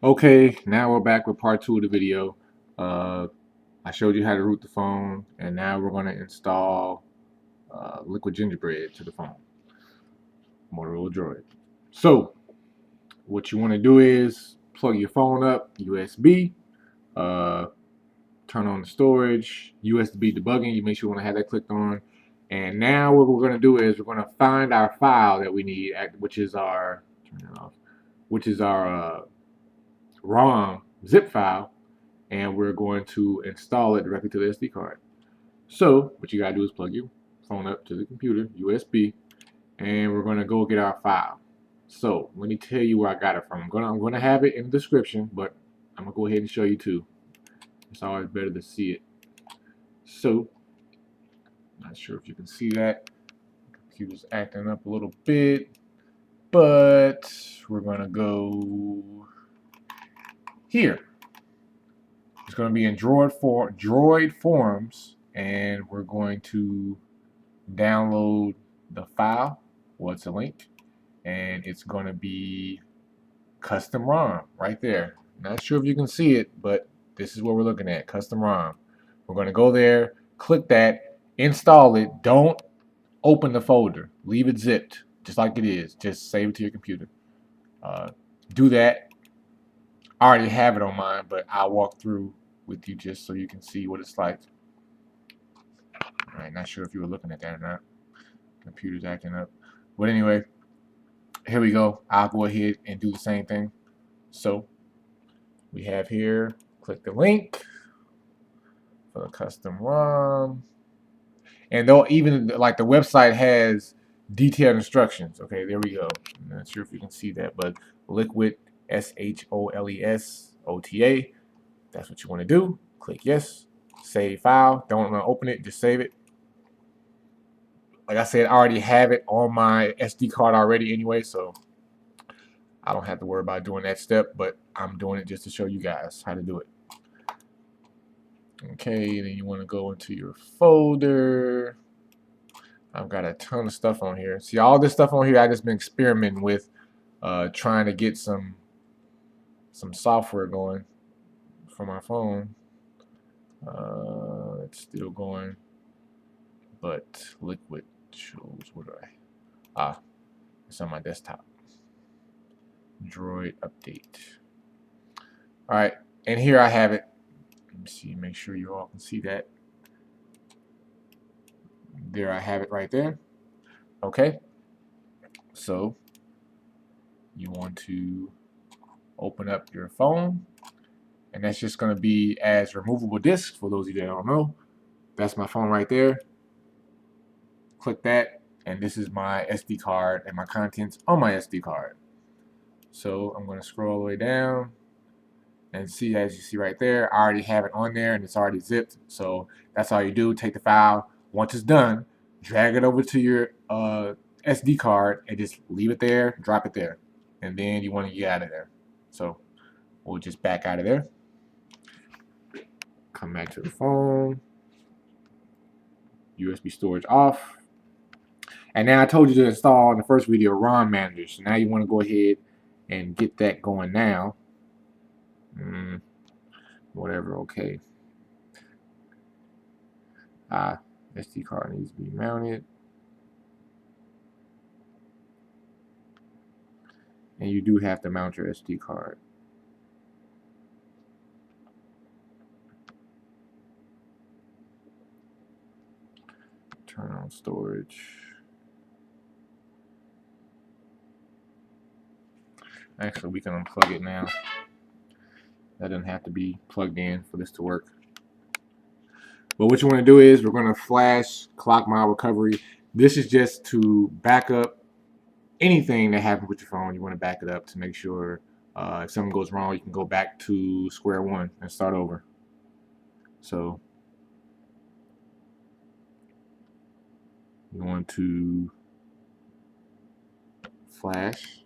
Okay, now we're back with part 2 of the video. Uh, I showed you how to root the phone, and now we're going to install Liquid Gingerbread to the phone, Motorola Droid. So, what you want to do is plug your phone up, USB, uh, turn on the storage, USB debugging. You make sure you want to have that clicked on. And now what we're going to do is we're going to find our file that we need, which is our turn it off, which is our ROM zip file, and we're going to install it directly to the SD card. So what you gotta do is plug your phone up to the computer, USB, and we're gonna go get our file. So let me tell you where I got it from. I'm gonna have it in the description, but I'm gonna go ahead and show you too. It's always better to see it. So, not sure if you can see that. The computer's acting up a little bit, but we're gonna go here. It's going to be in Droid Forms, and we're going to download the file. What's a link? And it's going to be custom ROM right there. Not sure if you can see it, but this is what we're looking at, custom ROM. We're going to go there, click that, install it. Don't open the folder. Leave it zipped, just like it is. Just save it to your computer. Do that. I already have it on mine, but I'll walk through with you just so you can see what it's like. All right, not sure if you were looking at that or not. Computer's acting up. But anyway, here we go. I'll go ahead and do the same thing. So we have here, click the link for the custom ROM. And though even like the website has detailed instructions. Okay, there we go. I'm not sure if you can see that, but liquid SHOLESOTA. That's what you want to do. Click yes. Save file. Don't want to open it, just save it. Like I said, I already have it on my SD card already anyway, so I don't have to worry about doing that step, but I'm doing it just to show you guys how to do it. Okay, then you want to go into your folder. I've got a ton of stuff on here. See, all this stuff on here I just been experimenting with, trying to get some software going for my phone. It's still going, but Liquid shows, where do I? It's on my desktop. Droid update. All right, and here I have it. Let me see, make sure you all can see that. There I have it right there. Okay, so you want to open up your phone, and that's just going to be as removable disks for those of you that don't know. That's my phone right there. Click that, and this is my SD card and my contents on my SD card. So I'm going to scroll all the way down and see, as you see right there, I already have it on there and it's already zipped. So that's all you do. Take the file. Once it's done, drag it over to your SD card and just leave it there, drop it there. And then you want to get out of there. So we'll just back out of there. Come back to the phone. USB storage off. And now I told you to install in the first video ROM manager. So now you want to go ahead and get that going now. Whatever, okay. SD card needs to be mounted. And you do have to mount your SD card. Turn on storage. Actually, we can unplug it now. That doesn't have to be plugged in for this to work. But what you want to do is we're going to flash clock mile recovery. This is just to back up anything that happens with your phone. You want to back it up to make sure if something goes wrong, you can go back to square one and start over. So you want to flash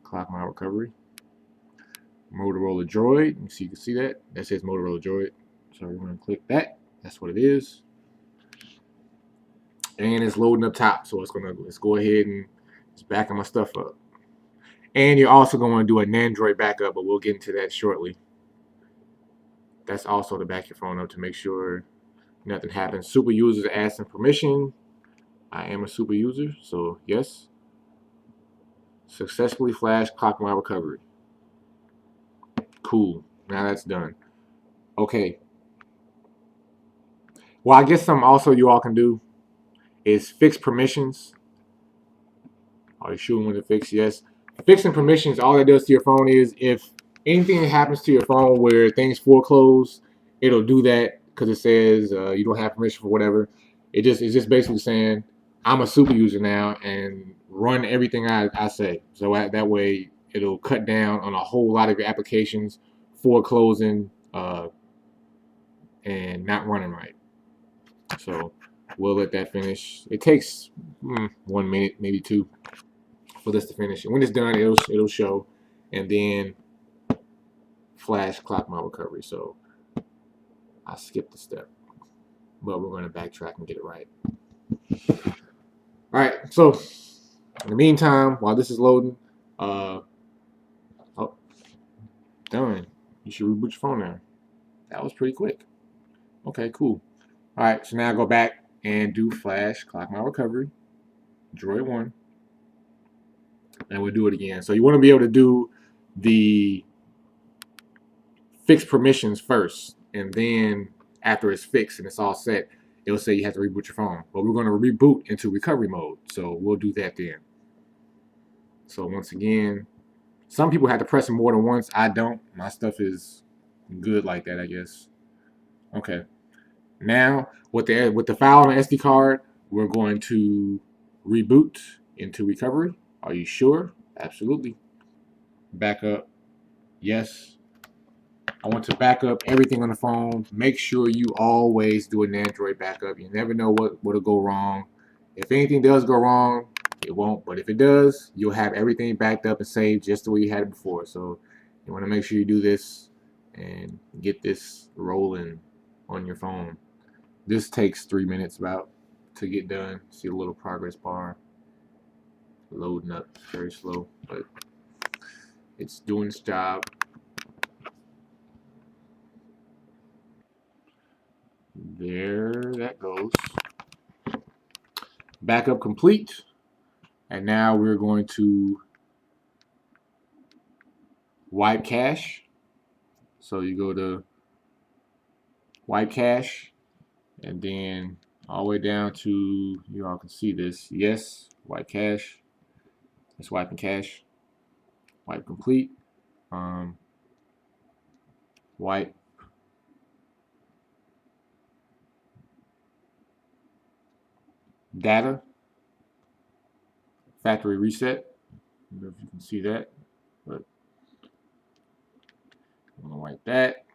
clock mile recovery. Motorola Droid. You can see that. That says Motorola Droid. So we're going to click that. That's what it is. And it's loading up top. So let's go ahead and just backing my stuff up. And you're also going to do an Android backup, but we'll get into that shortly. That's also to back your phone up to make sure nothing happens. Super users asking permission. I am a super user, so yes. Successfully flashed clock my recovery. Cool. Now that's done. Okay. Well, I guess something also you all can do is fix permissions. Are you sure when to fix? Yes. Fixing permissions, all it does to your phone is if anything happens to your phone where things foreclose, it'll do that because it says you don't have permission for whatever. It's just basically saying I'm a super user now and run everything I say. So that way it'll cut down on a whole lot of your applications foreclosing and not running right. So we'll let that finish. It takes 1 minute, maybe two, for this to finish. And when it's done, it'll show, and then flash clock my recovery. So I skipped the step, but we're going to backtrack and get it right. All right. So in the meantime, while this is loading, oh, done. You should reboot your phone now. That was pretty quick. Okay, cool. All right. So now go back and do flash clock my recovery, Droid 1, and we'll do it again. So you want to be able to do the fix permissions first, and then after it's fixed and it's all set, it'll say you have to reboot your phone. But we're going to reboot into recovery mode, so we'll do that then. So once again, some people have to press it more than once. I don't. My stuff is good like that, I guess. Okay. Now with the file on the SD card, we're going to reboot into recovery. Are you sure? Absolutely. Backup. Yes. I want to back up everything on the phone. Make sure you always do an Android backup. You never know what'll go wrong. If anything does go wrong, it won't. But if it does, you'll have everything backed up and saved just the way you had it before. So you want to make sure you do this and get this rolling on your phone. This takes 3 minutes about to get done. See a little progress bar loading up. Very slow, but it's doing its job. There that goes. Backup complete. And now we're going to wipe cache. So you go to wipe cache and then all the way down to, you all can see this. Yes, wipe cache. It's wiping cache. Wipe complete. Wipe. Data. Factory reset. I don't know if you can see that, but I'm gonna wipe that.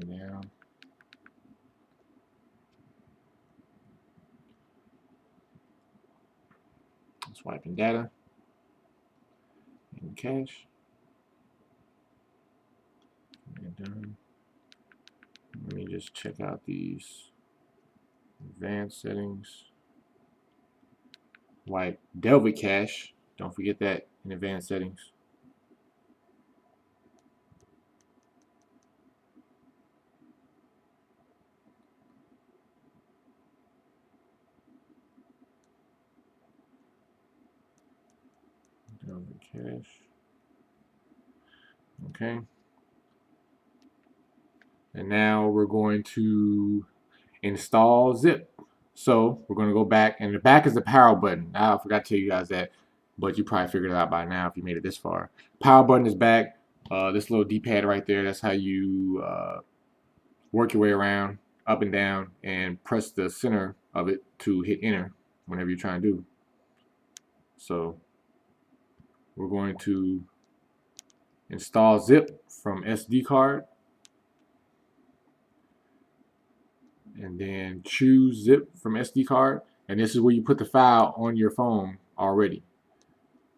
Down. It's wiping data and cache. And done. Let me just check out these advanced settings. Wipe Delta cache. Don't forget that in advanced settings. Delta cache. Okay. And now we're going to install zip. So we're going to go back, and the back is the power button. I forgot to tell you guys that, but you probably figured it out by now if you made it this far. Power button is back. This little D-pad right there, that's how you work your way around, up and down, and press the center of it to hit enter whenever you're trying to do. So we're going to install zip from SD card, and then choose zip from SD card, and this is where you put the file on your phone already.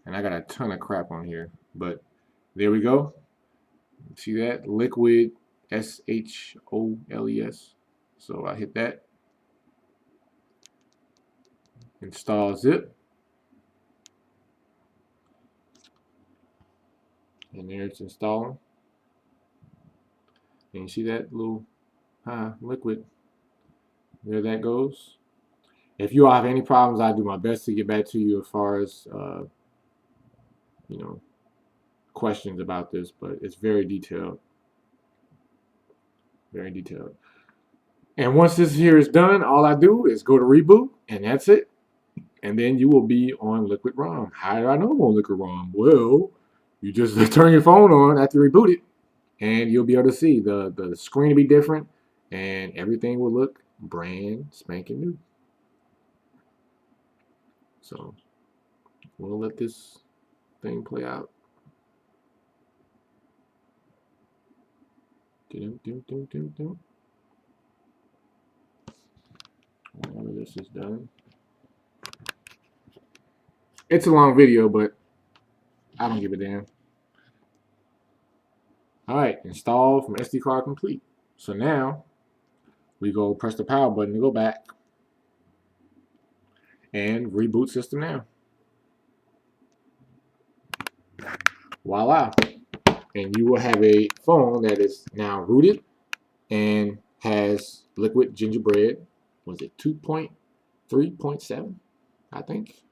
And I got a ton of crap on here, but there we go. See that? Liquid SHOLES. So I hit that. Install zip. And there it's installing. And you see that little liquid? There that goes. If you all have any problems, I'll do my best to get back to you as far as you know, questions about this, but it's very detailed. Very detailed. And once this here is done, all I do is go to reboot, and that's it. And then you will be on Liquid ROM. How do I know I'm on Liquid ROM? Well, you just turn your phone on after you reboot it, and you'll be able to see the screen will be different, and everything will look brand spanking new. So we'll let this thing play out. Whenever this is done. It's a long video, but I don't give a damn. Alright, install from SD card complete. So now we go press the power button to go back and reboot system now. Voila. And you will have a phone that is now rooted and has Liquid Gingerbread. Was it 2.3.7? I think.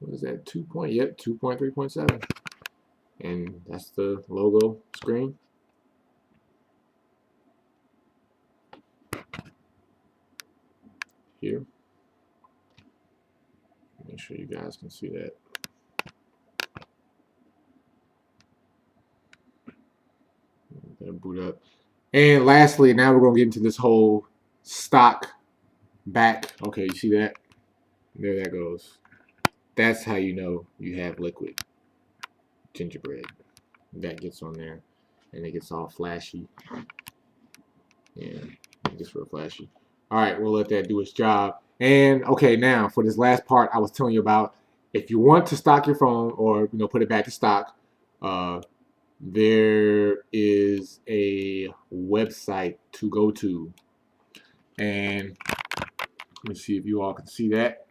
What is that? 2.3.7. And that's the logo screen. Here. Make sure you guys can see that. Boot up. And lastly, now we're going to get into this whole stock back. Okay, you see that? There that goes. That's how you know you have Liquid Gingerbread. That gets on there, and it gets all flashy. Yeah, it gets real flashy. All right, we'll let that do its job. And okay, now for this last part I was telling you about, if you want to stock your phone or put it back to stock, there is a website to go to, and let me see if you all can see that.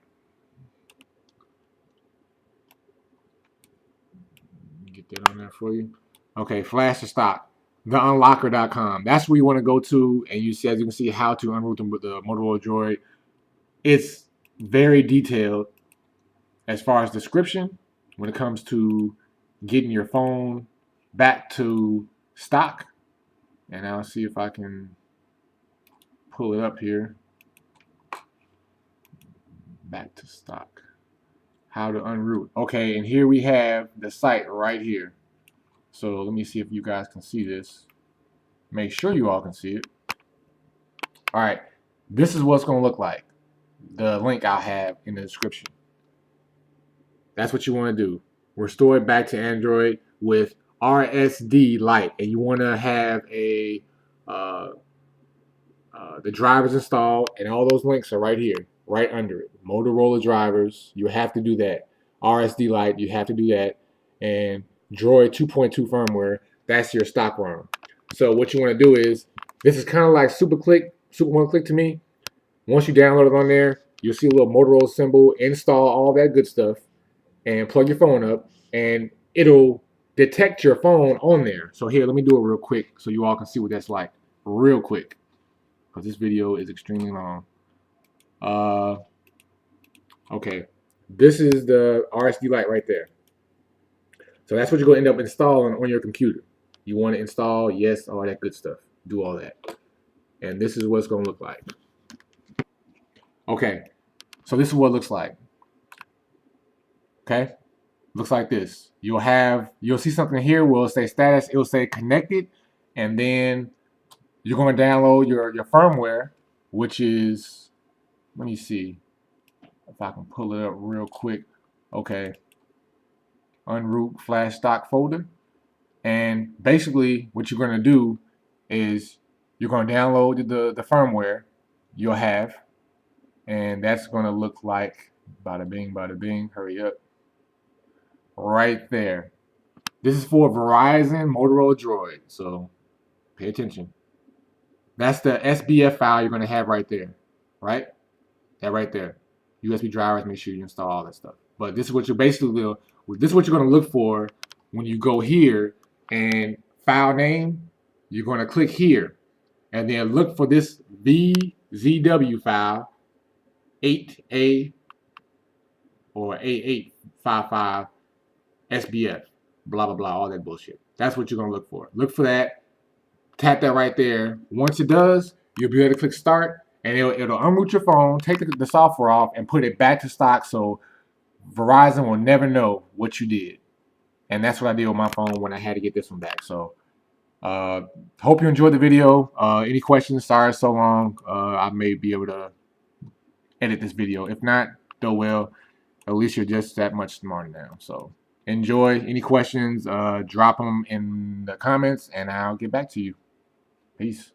Get that on there for you. Okay, flash to stock, theunlocker.com. That's where you want to go to, and you see, as you can see, how to unroot them with the Motorola Droid. It's very detailed as far as description when it comes to getting your phone back to stock. And I'll see if I can pull it up here. Back to stock. How to unroot. Okay, and here we have the site right here. So let me see if you guys can see this. Make sure you all can see it. All right, this is what it's going to look like. The link I'll have in the description. That's what you want to do. Restore it back to Android with RSD Lite, and you want to have a the drivers installed, and all those links are right here, right under it. Motorola drivers, you have to do that. RSD Lite, you have to do that, and Droid 2.2 firmware, that's your stock ROM. So what you want to do is, this is kind of like Super One Click to me. Once you download it on there, you'll see a little Motorola symbol, install all that good stuff, and plug your phone up, and it'll detect your phone on there. So here, let me do it real quick so you all can see what that's like real quick, because this video is extremely long. Okay, this is the RSD Lite right there. So that's what you're going to end up installing on your computer. You want to install, yes, all that good stuff. Do all that. And this is what it's going to look like. Okay, so this is what it looks like. Okay, looks like this. You'll see something here where it'll say status, it'll say connected, and then you're going to download your firmware, which is, let me see if I can pull it up real quick. Okay, unroot flash stock folder, and basically what you're going to do is you're going to download the firmware you'll have, and that's going to look like bada bing, hurry up, right there. This is for Verizon Motorola Droid, so pay attention. That's the SBF file you're going to have right there, right? That right there. USB drivers, make sure you install all that stuff. But this is what you're basically, this is what you're going to look for when you go here and file name, you're going to click here and then look for this VZW file 8A or A855 SBF, blah, blah, blah, all that bullshit. That's what you're going to look for. Look for that. Tap that right there. Once it does, you'll be able to click start, and it'll unroot your phone, take the software off, and put it back to stock so Verizon will never know what you did. And that's what I did with my phone when I had to get this one back. So hope you enjoyed the video. Any questions? Sorry it's so long. I may be able to edit this video. If not, though, well, at least you're just that much smarter now. So enjoy. Any questions, drop them in the comments, and I'll get back to you. Peace.